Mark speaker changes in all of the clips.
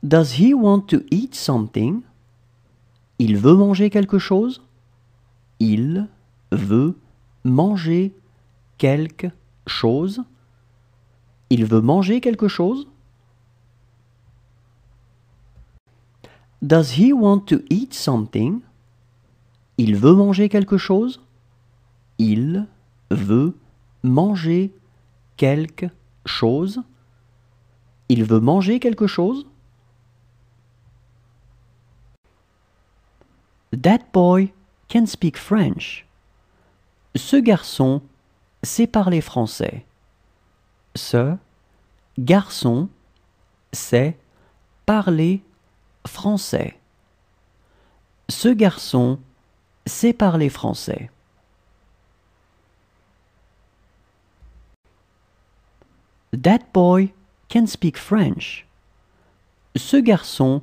Speaker 1: Does he want to eat something? Il veut manger quelque chose? Il veut manger quelque chose? Il veut manger quelque chose? Does he want to eat something? Il veut manger quelque chose? Il veut manger quelque chose? Il veut manger quelque chose? That boy can speak French. Ce garçon sait parler français. Ce garçon sait parler français. Ce garçon sait parler français. That boy can speak French. Ce garçon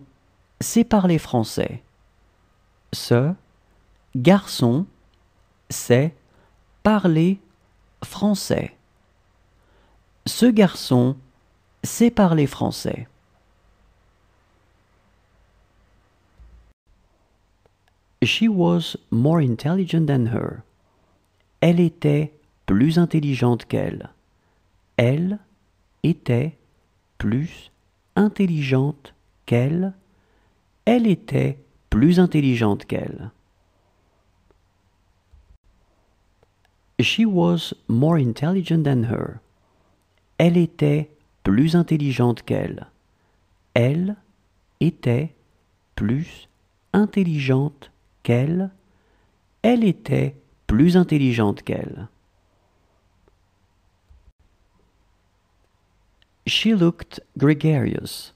Speaker 1: sait parler français. Ce garçon sait parler français. Ce garçon sait parler français. She was more intelligent than her. Elle était plus intelligente qu'elle. Elle était plus intelligente qu'elle. Elle était plus intelligente qu'elle. She was more intelligent than her. Elle était plus intelligente qu'elle. Elle était plus intelligente qu'elle. Elle était plus intelligente qu'elle. She looked gregarious.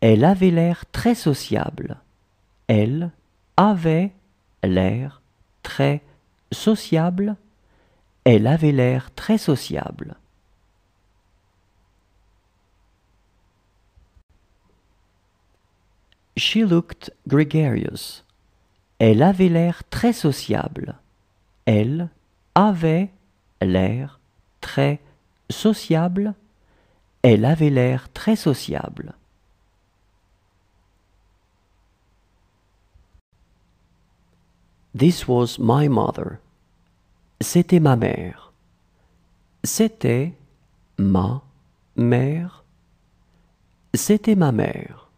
Speaker 1: Elle avait l'air très sociable. Elle avait l'air très sociable. Elle avait l'air très sociable. She looked gregarious. Elle avait l'air très sociable. Elle avait l'air très sociable. Elle avait l'air très sociable. This was my mother. C'était ma mère. C'était ma mère. C'était ma mère.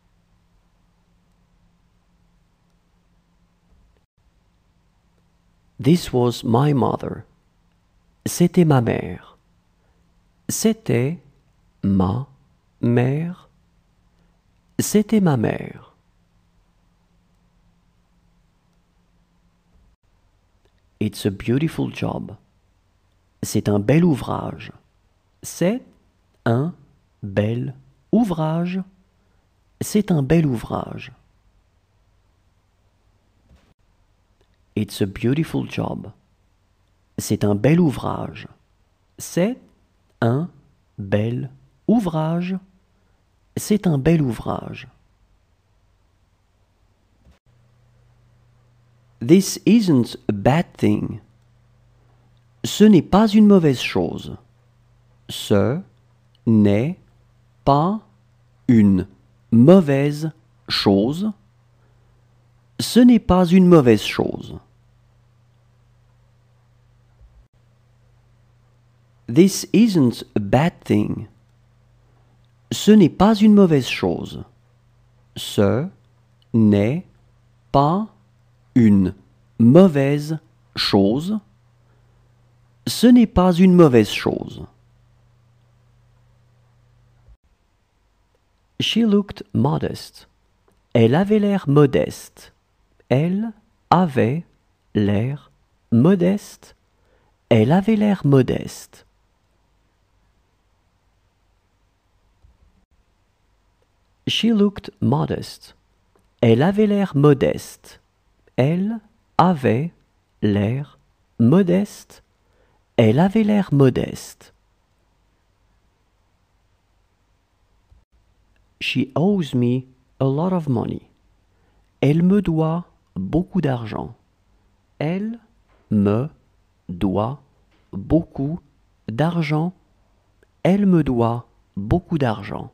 Speaker 1: This was my mother. C'était ma mère. C'était ma mère. C'était ma mère. It's a beautiful job. C'est un bel ouvrage. C'est un bel ouvrage. C'est un bel ouvrage. It's a beautiful job. C'est un bel ouvrage. C'est un bel ouvrage. C'est un bel ouvrage. This isn't a bad thing. Ce n'est pas une mauvaise chose. Ce n'est pas une mauvaise chose. Ce n'est pas une mauvaise chose. This isn't a bad thing. Ce n'est pas une mauvaise chose. Ce n'est pas une mauvaise chose. Ce n'est pas une mauvaise chose. She looked modest. Elle avait l'air modeste. Elle avait l'air modeste. Elle avait l'air modeste. She looked modest. Elle avait l'air modeste. Elle avait l'air modeste. Elle avait l'air modeste. She owes me a lot of money. Elle me doit beaucoup d'argent. Elle me doit beaucoup d'argent. Elle me doit beaucoup d'argent.